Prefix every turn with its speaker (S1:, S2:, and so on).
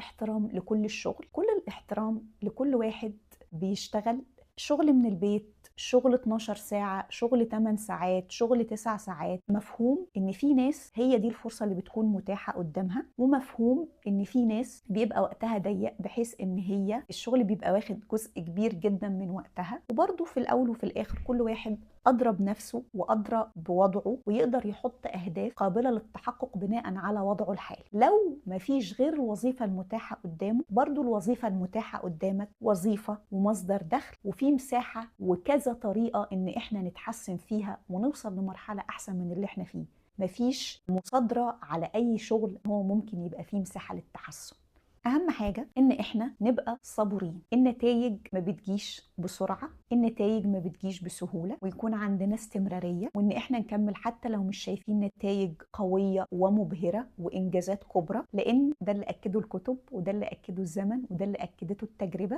S1: الاحترام لكل الشغل، كل الاحترام لكل واحد بيشتغل شغل من البيت، شغل 12 ساعة، شغل 8 ساعات، شغل 9 ساعات. مفهوم ان في ناس هي دي الفرصة اللي بتكون متاحة قدامها، ومفهوم ان في ناس بيبقى وقتها ضيق بحيث ان هي الشغل بيبقى واخد جزء كبير جدا من وقتها. وبرضه في الاول وفي الاخر كل واحد أدرى بنفسه وأدرى بوضعه، ويقدر يحط أهداف قابلة للتحقق بناء على وضعه الحالي. لو مفيش غير الوظيفة المتاحة قدامه، برضو الوظيفة المتاحة قدامك وظيفة ومصدر دخل، وفي مساحة وكذا طريقة إن إحنا نتحسن فيها ونوصل لمرحلة أحسن من اللي إحنا فيه. مفيش مصادرة على أي شغل هو ممكن يبقى فيه مساحة للتحسن. اهم حاجة ان احنا نبقى صبورين. النتائج ما بتجيش بسرعة، النتائج ما بتجيش بسهولة، ويكون عندنا استمرارية، وان احنا نكمل حتى لو مش شايفين نتائج قوية ومبهرة وانجازات كبرى، لان ده اللي اكده الكتب، وده اللي اكده الزمن، وده اللي اكدته التجربة.